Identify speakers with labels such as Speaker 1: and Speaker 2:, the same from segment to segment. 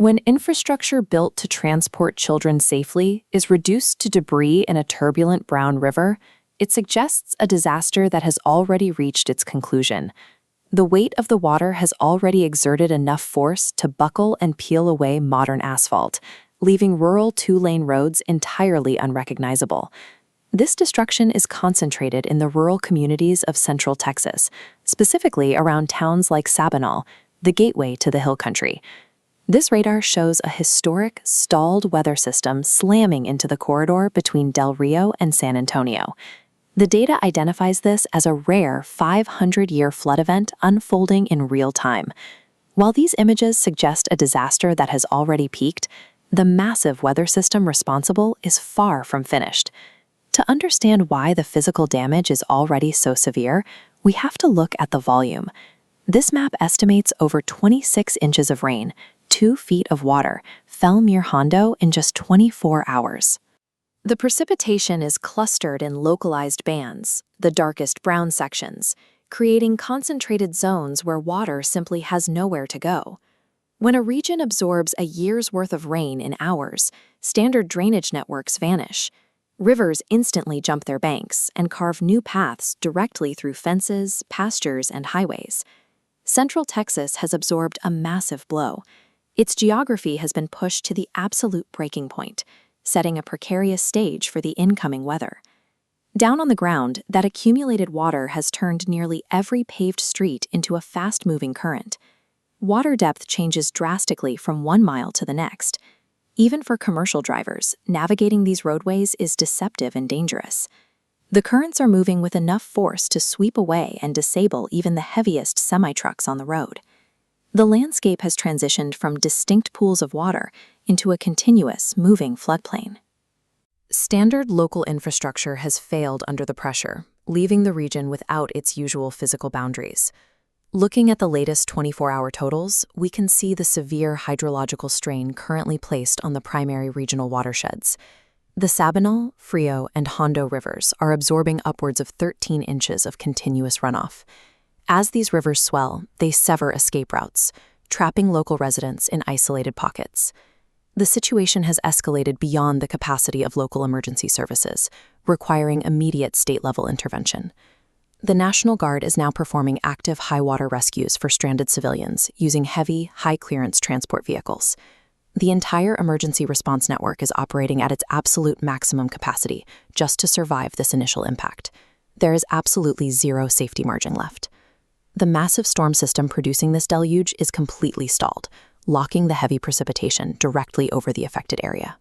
Speaker 1: When infrastructure built to transport children safely is reduced to debris in a turbulent brown river, it suggests a disaster that has already reached its conclusion. The weight of the water has already exerted enough force to buckle and peel away modern asphalt, leaving rural two-lane roads entirely unrecognizable. This destruction is concentrated in the rural communities of central Texas, specifically around towns like Sabinal, the gateway to the hill country. This radar shows a historic, stalled weather system slamming into the corridor between Del Rio and San Antonio. The data identifies this as a rare 500-year flood event unfolding in real time. While these images suggest a disaster that has already peaked, the massive weather system responsible is far from finished. To understand why the physical damage is already so severe, we have to look at the volume. This map estimates over 26 inches of rain, 2 feet of water, fell near Hondo in just 24 hours. The precipitation is clustered in localized bands, the darkest brown sections, creating concentrated zones where water simply has nowhere to go. When a region absorbs a year's worth of rain in hours, standard drainage networks vanish. Rivers instantly jump their banks and carve new paths directly through fences, pastures, and highways. Central Texas has absorbed a massive blow. Its geography has been pushed to the absolute breaking point, setting a precarious stage for the incoming weather. Down on the ground, that accumulated water has turned nearly every paved street into a fast-moving current. Water depth changes drastically from 1 mile to the next. Even for commercial drivers, navigating these roadways is deceptive and dangerous. The currents are moving with enough force to sweep away and disable even the heaviest semi-trucks on the road. The landscape has transitioned from distinct pools of water into a continuous, moving floodplain. Standard local infrastructure has failed under the pressure, leaving the region without its usual physical boundaries. Looking at the latest 24-hour totals, we can see the severe hydrological strain currently placed on the primary regional watersheds. The Sabinal, Frio, and Hondo rivers are absorbing upwards of 13 inches of continuous runoff. As these rivers swell, they sever escape routes, trapping local residents in isolated pockets. The situation has escalated beyond the capacity of local emergency services, requiring immediate state-level intervention. The National Guard is now performing active high-water rescues for stranded civilians using heavy, high-clearance transport vehicles. The entire emergency response network is operating at its absolute maximum capacity just to survive this initial impact. There is absolutely zero safety margin left. The massive storm system producing this deluge is completely stalled, locking the heavy precipitation directly over the affected area.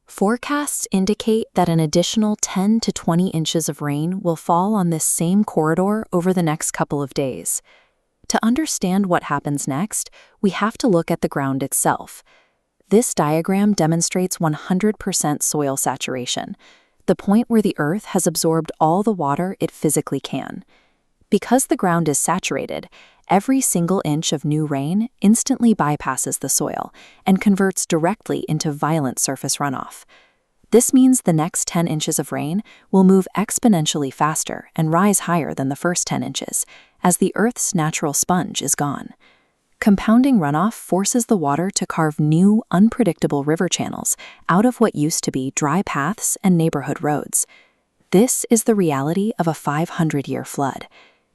Speaker 1: Forecasts indicate that an additional 10 to 20 inches of rain will fall on this same corridor over the next couple of days. To understand what happens next, we have to look at the ground itself. This diagram demonstrates 100% soil saturation, the point where the earth has absorbed all the water it physically can. Because the ground is saturated, every single inch of new rain instantly bypasses the soil and converts directly into violent surface runoff. This means the next 10 inches of rain will move exponentially faster and rise higher than the first 10 inches, as the Earth's natural sponge is gone. Compounding runoff forces the water to carve new, unpredictable river channels out of what used to be dry paths and neighborhood roads. This is the reality of a 500-year flood.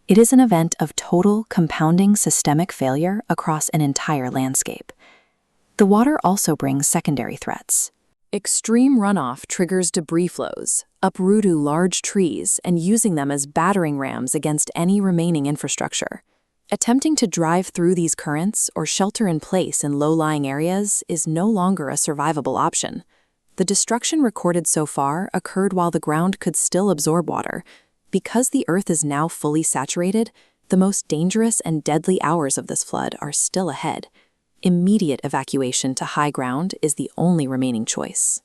Speaker 1: It is an event of total, compounding systemic failure across an entire landscape. The water also brings secondary threats. Extreme runoff triggers debris flows, uprooting large trees and using them as battering rams against any remaining infrastructure. Attempting to drive through these currents or shelter in place in low-lying areas is no longer a survivable option. The destruction recorded so far occurred while the ground could still absorb water. Because the earth is now fully saturated, the most dangerous and deadly hours of this flood are still ahead. Immediate evacuation to high ground is the only remaining choice.